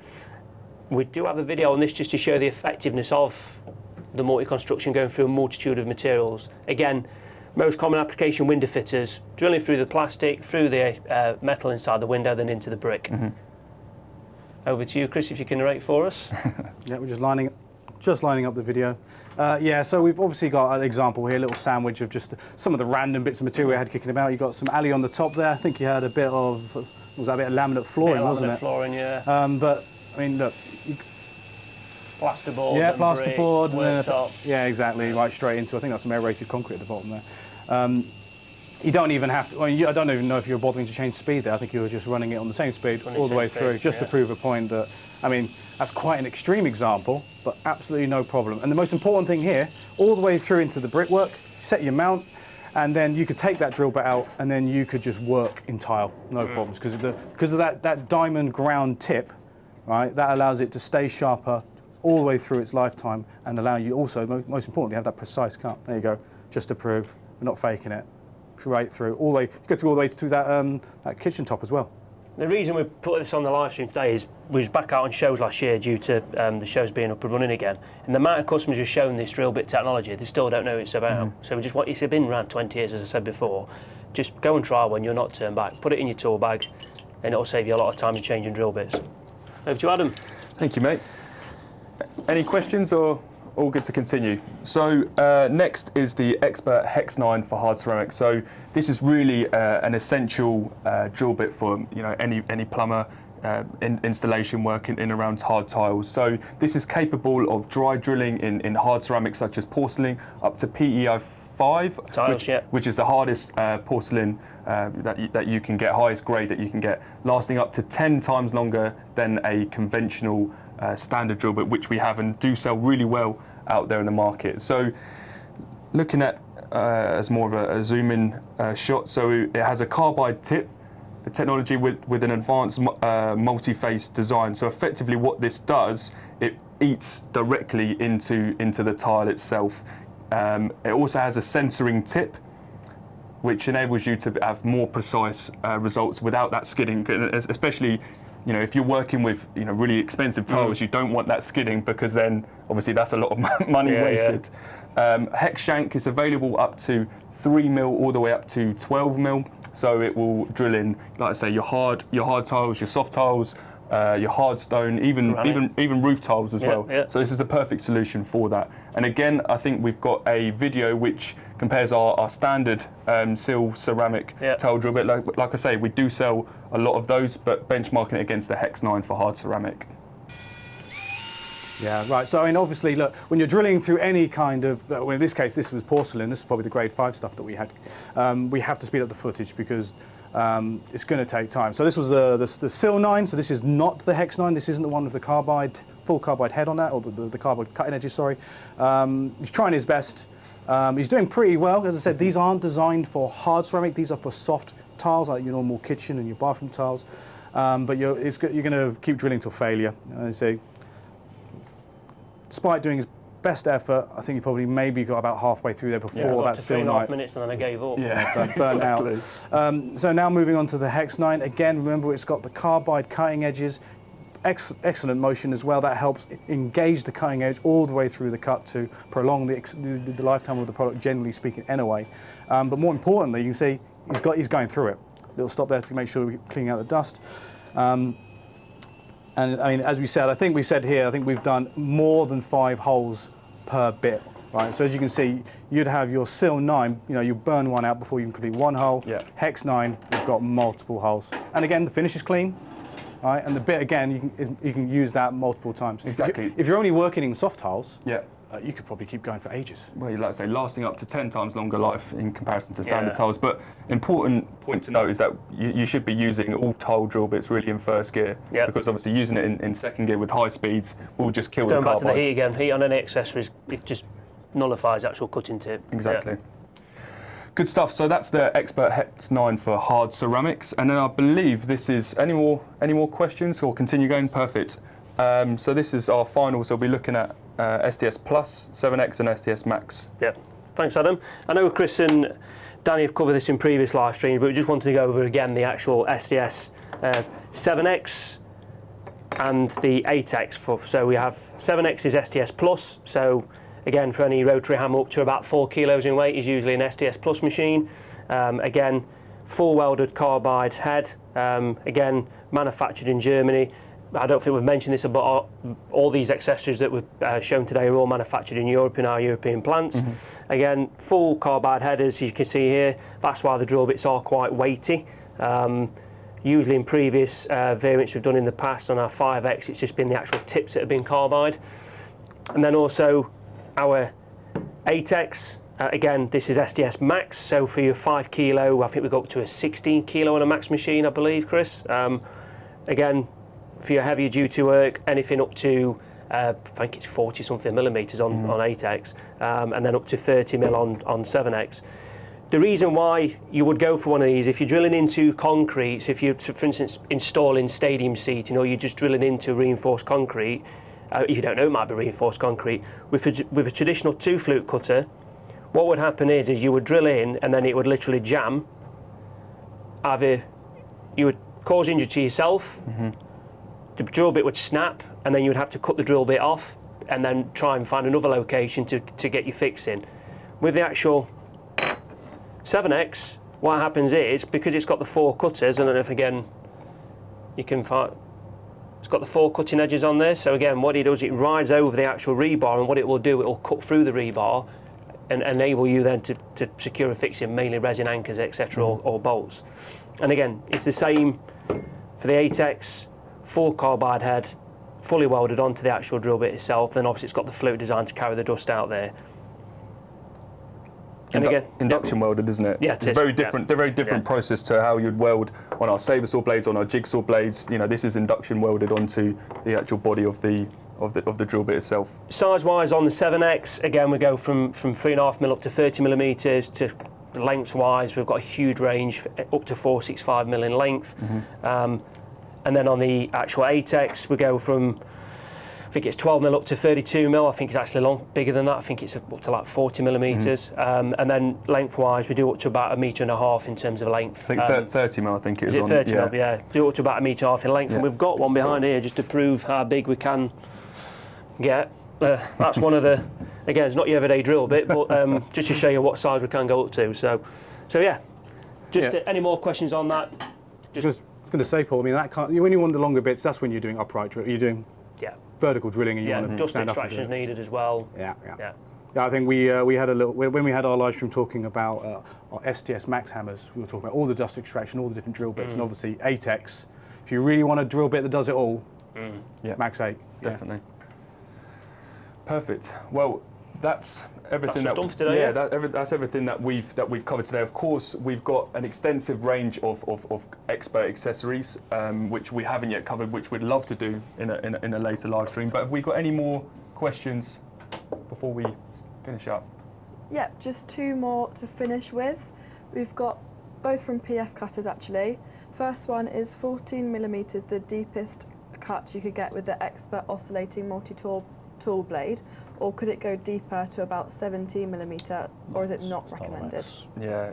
C: We do have a video on this just to show the effectiveness of the MULTICONSTRUCTION going through a multitude of materials. Again, most common application, window fitters, drilling through the plastic, through the metal inside the window, then into the brick. Over to you, Chris, if you can narrate for us.
A: Yeah, we're just lining up the video. Yeah, so we've obviously got an example here, a little sandwich of just some of the random bits of material we had kicking about. You got some alley on the top there. I think you had a bit of, was that a bit of laminate flooring, wasn't it?
C: Flooring, yeah.
A: But I mean, look.
C: Plasterboard.
A: Yeah, plasterboard.
C: Worktop.
A: Yeah, exactly. Right straight into. I think that's some aerated concrete at the bottom there. You don't even have to. I mean, I don't even know if you were bothering to change speed there. I think you were just running it on the same speed all the way through, just to prove a point that. I mean, that's quite an extreme example, but absolutely no problem. And the most important thing here, all the way through into the brickwork, set your mount, and then you could take that drill bit out, and then you could just work in tile, no problems, because of that diamond ground tip, right? That allows it to stay sharper all the way through its lifetime, and allow you also, most importantly, have that precise cut. There you go, just to prove we're not faking it. Straight through, all the way, go through all the way to that kitchen top as well.
C: The reason we put this on the live stream today is we was back out on shows last year due to the shows being up and running again. And the amount of customers who've shown this drill bit technology, they still don't know what it's about. So we just want, it's been around 20 years, as I said before. Just go and try one, you'll not turn back. Put it in your tool bag, and it'll save you a lot of time in changing drill bits. Over to you, Adam.
B: Thank you, mate. Any questions or all good to continue? So next is the Expert Hex 9 for hard ceramic. So this is really an essential drill bit for any plumber. Installation work in around hard tiles. So this is capable of dry drilling in hard ceramics such as porcelain up to PEI 5,
C: tiles,
B: which is the hardest porcelain that you can get, highest grade that you can get, lasting up to 10 times longer than a conventional standard drill bit, which we have and do sell really well out there in the market. So looking at as more of a zoom in shot, so it has a carbide tip, the technology with an advanced multi-phase design. So effectively what this does, it eats directly into the tile itself. It also has a sensoring tip, which enables you to have more precise results without that skidding, especially if you're working with really expensive tiles, you don't want that skidding, because then obviously that's a lot of money wasted. Hex shank is available up to 3 mil all the way up to 12 mil. So it will drill in, like I say, your hard tiles, your soft tiles, your hard stone, even roof tiles as well. So this is the perfect solution for that. And again, I think we've got a video which compares our standard seal ceramic tile drill bit. Like I say, we do sell a lot of those, but benchmarking it against the Hex 9 for hard ceramic.
A: Yeah, right. So, I mean, obviously, look, when you're drilling through any kind of, well, in this case, this was porcelain. This is probably the grade 5 stuff that we had. We have to speed up the footage because it's going to take time. So this was the Seal 9. So this is not the Hex 9. This isn't the one with the carbide, full carbide head on that, or the carbide cutting edges, sorry. He's trying his best. He's doing pretty well. As I said, these aren't designed for hard ceramic. These are for soft tiles, like your normal kitchen and your bathroom tiles. But you're going to keep drilling till failure. I say, despite doing his best effort, I think he probably maybe got about halfway through there before that Seal 9.
C: 3.5 minutes and then I gave up.
A: Yeah, burnt out. So now moving on to the Hex 9. Again, remember it's got the carbide cutting edges. Excellent motion as well. That helps engage the cutting edge all the way through the cut to prolong the lifetime of the product, generally speaking, anyway. But more importantly, you can see he's going through it. Little stop there to make sure we're cleaning out the dust. And I mean, as we said, I think we've done more than 5 holes per bit, right? So as you can see, you'd have your Seal 9, you burn one out before you can complete one hole.
B: Yeah.
A: Hex 9, you've got multiple holes. And again, the finish is clean, right? And the bit, again, you can use that multiple times.
B: Exactly.
A: If you're only working in soft tiles,
B: Yeah.
A: you could probably keep going for ages.
B: Well, like I say, lasting up to 10 times longer life in comparison to standard tiles. But important point to note is that you should be using all tile drill bits really in first gear.
C: Yep.
B: Because obviously using it in second gear with high speeds will just kill
C: Going
B: the
C: back
B: carbide.
C: to the heat again, heat on any accessories, it just nullifies the actual cutting tip.
B: Exactly. Good stuff. So that's the Expert Hex 9 for hard ceramics. And then I believe this is, any more questions or continue going? Perfect. So this is our final, so we'll be looking at STS Plus, 7X and STS Max.
C: Yeah, thanks Adam. I know Chris and Danny have covered this in previous live streams, but we just wanted to go over again the actual STS 7X and the 8X. So we have 7X is STS Plus, so again for any rotary hammer up to about 4 kilos in weight is usually an STS Plus machine. Again, full welded carbide head, again manufactured in Germany. I don't think we've mentioned this, but all these accessories that we've shown today are all manufactured in Europe, in our European plants. Again, full carbide head, as you can see here. That's why the drill bits are quite weighty. Usually in previous variants we've done in the past on our 5X, it's just been the actual tips that have been carbide. And then also our 8X, again, this is STS Max, so for your 5 kilo, I think we go up to a 16 kilo on a Max machine, I believe, Chris. Again, for your heavier duty work, anything up to, I think it's 40 something millimetres on 8X, and then up to 30 mil on 7X. The reason why you would go for one of these, if you're drilling into concrete, so if you're, for instance, installing stadium seating, or you're just drilling into reinforced concrete, if you don't know, it might be reinforced concrete, with a traditional 2-flute cutter, what would happen is you would drill in and then it would literally jam. Either you would cause injury to yourself, the drill bit would snap, and then you would have to cut the drill bit off and then try and find another location to get your fix in. With the actual 7X, what happens is, because it's got the 4 cutters, I don't know if again you can find, it's got the 4 cutting edges on there. So again, what it does, it rides over the actual rebar, and what it will do, it will cut through the rebar and enable you then to secure a fixing, mainly resin anchors, etc., or bolts. And again, it's the same for the Atex, full carbide head, fully welded onto the actual drill bit itself. Then obviously it's got the flute design to carry the dust out there. And again,
B: induction welded, isn't it?
C: Yeah,
B: it's very different. A very different process to how you'd weld on our saber saw blades, on our jigsaw blades. You know, this is induction welded onto the actual body of the drill bit itself.
C: Size-wise on the 7X, again we go from 3.5mm up to 30mm. To lengths-wise, we've got a huge range up to 465mm in length. And then on the actual Atex, we go from, I think it's 12mm up to 32mm. I think it's actually bigger than that. I think it's up to like 40mm. And then lengthwise, we do up to about 1.5 meters in terms of length.
B: I think 30mm, I think it is.
C: Is it 30mm? Yeah. Do up to about 1.5 meters in length. And we've got one behind here just to prove how big we can get. That's one of the, again, it's not your everyday drill bit, but just to show you what size we can go up to. So yeah. Any more questions on that?
A: I was going to say, Paul, I mean, that can't, when you want the longer bits, that's when you're doing upright drill. You're doing vertical drilling, and you want to
C: dust
A: stand
C: extraction
A: up
C: is needed as well.
A: Yeah, I think we had a little, when we had our live stream talking about our STS Max hammers, we were talking about all the dust extraction, all the different drill bits, and obviously Atex. If you really want a drill bit that does it all, Max 8.
B: Definitely. Perfect. Well, that's everything
C: that's done for today.
B: That's everything that we've covered today. Of course, we've got an extensive range of expert accessories, which we haven't yet covered, which we'd love to do in a later live stream. But have we got any more questions before we finish up?
D: Yeah, just 2 more to finish with. We've got both from PF cutters actually. First one is 14mm, the deepest cut you could get with the expert oscillating multi-tool blade, or could it go deeper to about 17mm, or is it not recommended?
B: Yeah,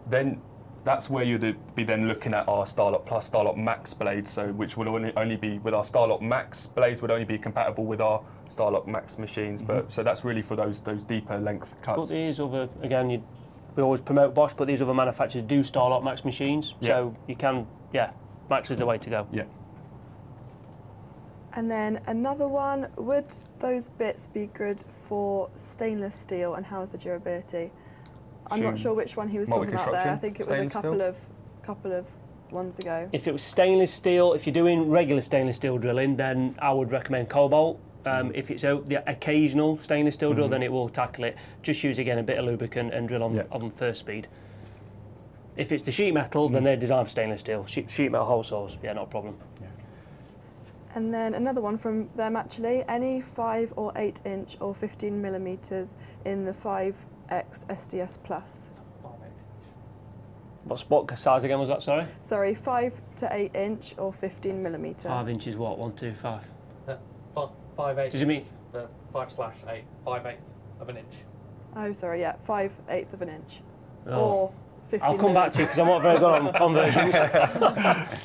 B: then that's where you'd be then looking at our Starlock Plus, Starlock Max blades, so which would only be with our Starlock Max blades would only be compatible with our Starlock Max machines. But so that's really for those deeper length cuts.
C: But these other, again, we always promote Bosch, but these other manufacturers do Starlock Max machines, so you can, Max is the way to go.
B: Yeah.
D: And then another one, would those bits be good for stainless steel, and how's the durability? I'm not sure which one he was talking about there. I think it was a couple of ones ago.
C: If it was stainless steel, if you're doing regular stainless steel drilling, then I would recommend cobalt. If it's the occasional stainless steel drill, then it will tackle it. Just use again a bit of lubricant and drill on first speed. If it's the sheet metal, then they're designed for stainless steel. Sheet metal hole saws, not a problem.
D: And then another one from them actually, any 5 or 8 inch or 15mm in the 5X SDS Plus.
C: What size again was that, sorry?
D: Sorry, 5 to 8 inch or 15mm.
C: 5 inches what, 1, 2, 5?
E: 5/8.
C: Does it mean?
E: 5/8, 5/8 of an inch.
D: Oh, sorry, yeah, 5/8 of an inch.
C: Oh.
D: Or 15mm.
C: I'll come back to you because I'm not very good on conversions.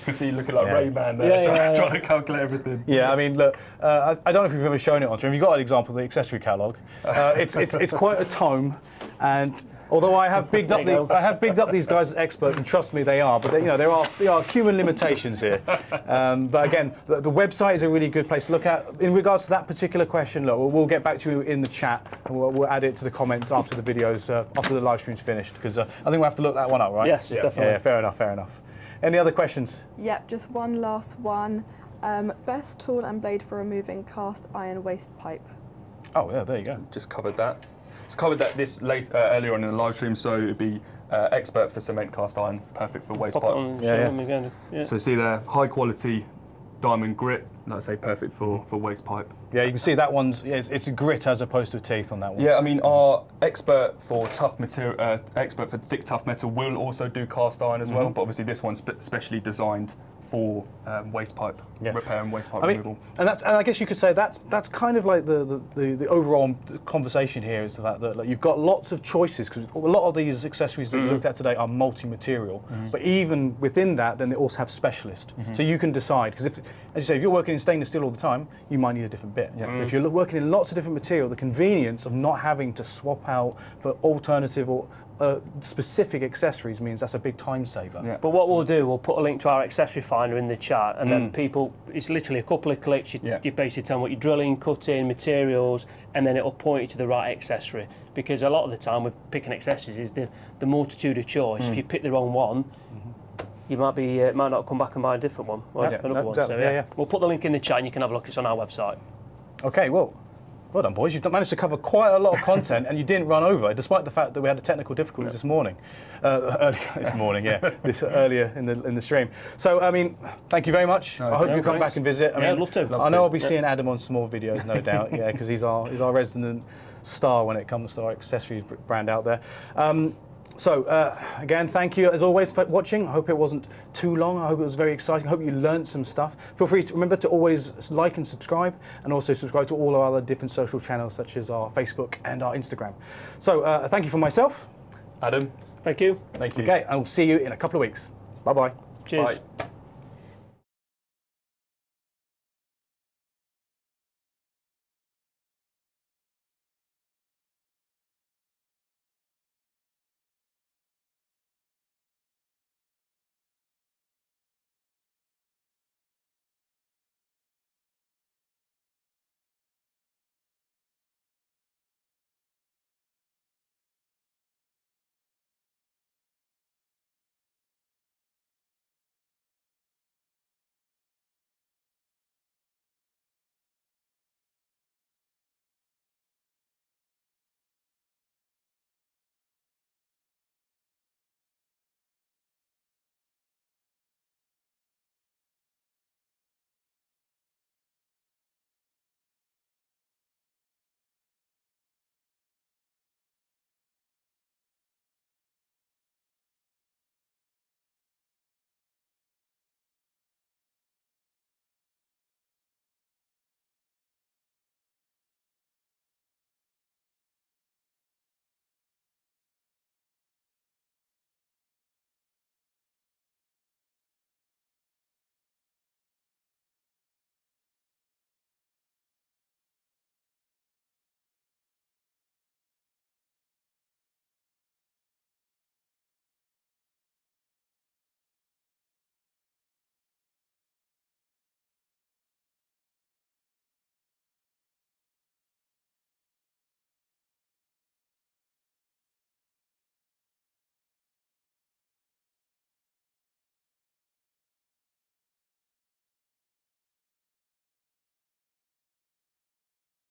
B: You see, looking like Ray-Ban there, trying to calculate everything.
A: Yeah, I mean, look, I don't know if you've ever shown it on stream. You've got an example of the accessory catalogue. It's quite a tome, and although I have bigged up these guys as experts, and trust me, they are. But there are human limitations here. But again, the website is a really good place to look at. In regards to that particular question, look, we'll get back to you in the chat, and we'll add it to the comments after the videos, after the live stream's finished, because I think we'll have to look that one up, right?
C: Yes, definitely.
A: Yeah, fair enough. Any other questions?
D: Yep, just one last one. Best tool and blade for removing cast iron waste pipe.
A: Oh yeah, there you go.
B: Just covered that. It's covered that earlier on in the live stream, so it'd be expert for cement cast iron, perfect for waste pipe.
C: Yeah.
B: So see there, high quality diamond grit, like I say, perfect for waste pipe.
A: Yeah, you can see that one's, it's a grit as opposed to a teeth on that one.
B: Yeah, I mean, our expert for tough material, expert for thick tough metal will also do cast iron as well, but obviously this one's specially designed for waste pipe repair and waste pipe removal. And
A: I guess you could say that's kind of like the overall conversation here is the fact that like, you've got lots of choices, because a lot of these accessories that you looked at today are multi-material, but even within that, then they also have specialists. So you can decide, because as you say, if you're working in stainless steel all the time, you might need a different bit. But if you're working in lots of different material, the convenience of not having to swap out for alternative or specific accessories means that's a big time saver.
C: But what we'll do, we'll put a link to our accessory file finder in the chat, and then people, it's literally a couple of clicks. You basically tell them what you're drilling, cutting, materials, and then it'll point you to the right accessory. Because a lot of the time with picking accessories is the multitude of choice. If you pick the wrong one, you might not come back and buy a different one or another one. So we'll put the link in the chat and you can have a look. It's on our website.
A: Okay, well done, boys. You've managed to cover quite a lot of content and you didn't run over, despite the fact that we had technical difficulties this morning. Earlier in the stream. So, I mean, thank you very much. I hope you come back and visit. I mean,
C: I'd love to.
A: I know I'll be seeing Adam on some more videos, no doubt, because he's our resident star when it comes to our accessories brand out there. Again, thank you as always for watching. I hope it wasn't too long. I hope it was very exciting. I hope you learned some stuff. Feel free to remember to always like and subscribe, and also subscribe to all our other different social channels such as our Facebook and our Instagram. So thank you for myself.
B: Adam.
C: Thank you.
B: Thank you.
A: Okay, I will see you in a couple of weeks. Bye-bye.
C: Cheers.
B: Bye.